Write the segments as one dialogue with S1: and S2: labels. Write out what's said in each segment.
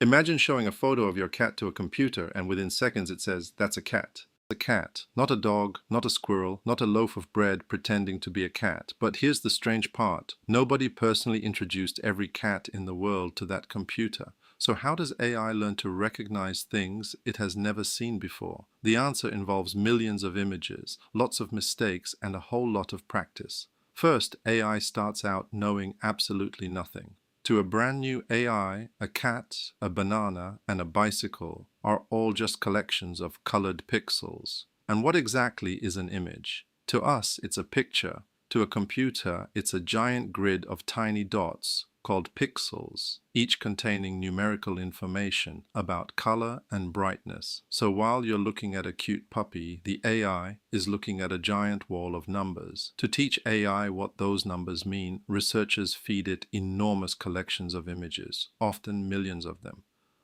S1: Imagine showing a photo of your cat to a computer and within seconds it says, "That's a cat." A cat, not a dog, not a squirrel, not a loaf of bread pretending to be a cat. But here's the strange part. Nobody personally introduced every cat in the world to that computer. So how does AI learn to recognize things it has never seen before? The answer involves millions of images, lots of mistakes, and a whole lot of practice. First, AI starts out knowing absolutely nothing. To a brand new AI, a cat, a banana, and a bicycle are all just collections of colored pixels. And what exactly is an image? To us, it's a picture. To a computer, it's a giant grid of tiny dots called pixels, each containing numerical information about color and brightness. So while you're looking at a cute puppy, the AI is looking at a giant wall of numbers. To teach AI what those numbers mean, researchers feed it enormous collections of images, often millions of them.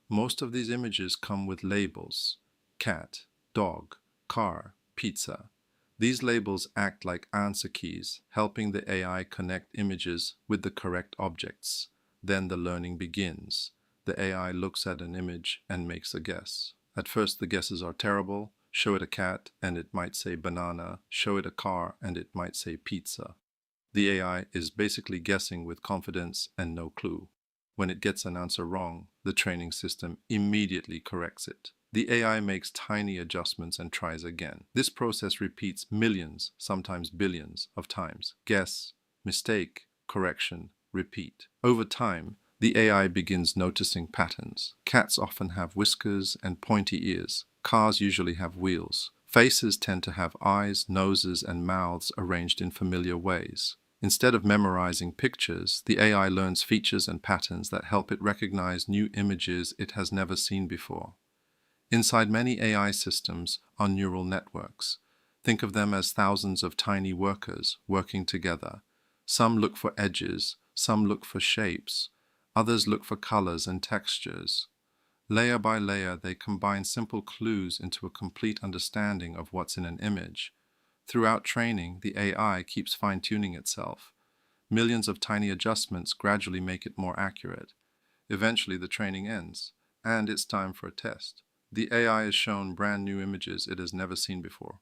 S1: Most of these images come with labels: cat, dog, car, pizza. These labels act like answer keys, helping the AI connect images with the correct objects. Then the learning begins. The AI looks at an image and makes a guess. At first the guesses are terrible. Show it a cat and it might say banana. Show it a car and it might say pizza. The AI is basically guessing with confidence and no clue. When it gets an answer wrong, the training system immediately corrects it. The AI makes tiny adjustments and tries again. This process repeats millions, sometimes billions, of times. Guess, mistake, correction, repeat. Over time, the AI begins noticing patterns. Cats often have whiskers and pointy ears. Cars usually have wheels. Faces tend to have eyes, noses, and mouths arranged in familiar ways. Instead of memorizing pictures, the AI learns features and patterns that help it recognize new images it has never seen before. Inside many AI systems are neural networks. Think of them as thousands of tiny workers working together. Some look for edges, some look for shapes, others look for colors and textures. Layer by layer, they combine simple clues into a complete understanding of what's in an image. Throughout training, the AI keeps fine-tuning itself. Millions of tiny adjustments gradually make it more accurate. Eventually, the training ends, and it's time for a test. The AI is shown brand new images it has never seen before.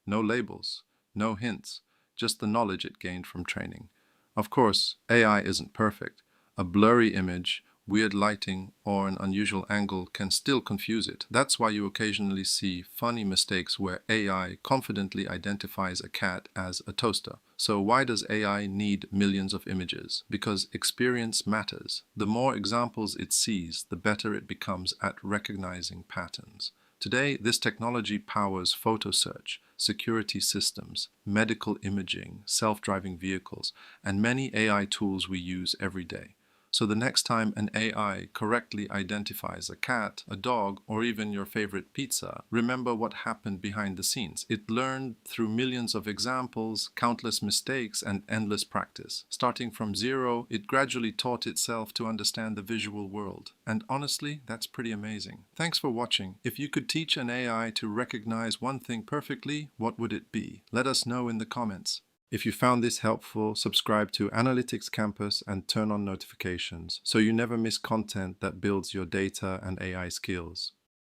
S1: No labels, no hints, just the knowledge it gained from training. Of course, AI isn't perfect. A blurry image, weird lighting, or an unusual angle can still confuse it. That's why you occasionally see funny mistakes where AI confidently identifies a cat as a toaster. So why does AI need millions of images? Because experience matters. The more examples it sees, the better it becomes at recognizing patterns. Today, this technology powers photo search, security systems, medical imaging, self-driving vehicles, and many AI tools we use every day. So the next time an AI correctly identifies a cat, a dog, or even your favorite pizza, remember what happened behind the scenes. It learned through millions of examples, countless mistakes, and endless practice. Starting from zero, it gradually taught itself to understand the visual world. And honestly, that's pretty amazing. Thanks for watching. If you could teach an AI to recognize one thing perfectly, what would it be? Let us know in the comments. If you found this helpful, subscribe to Analytics Campus and turn on notifications so you never miss content that builds your data and AI skills.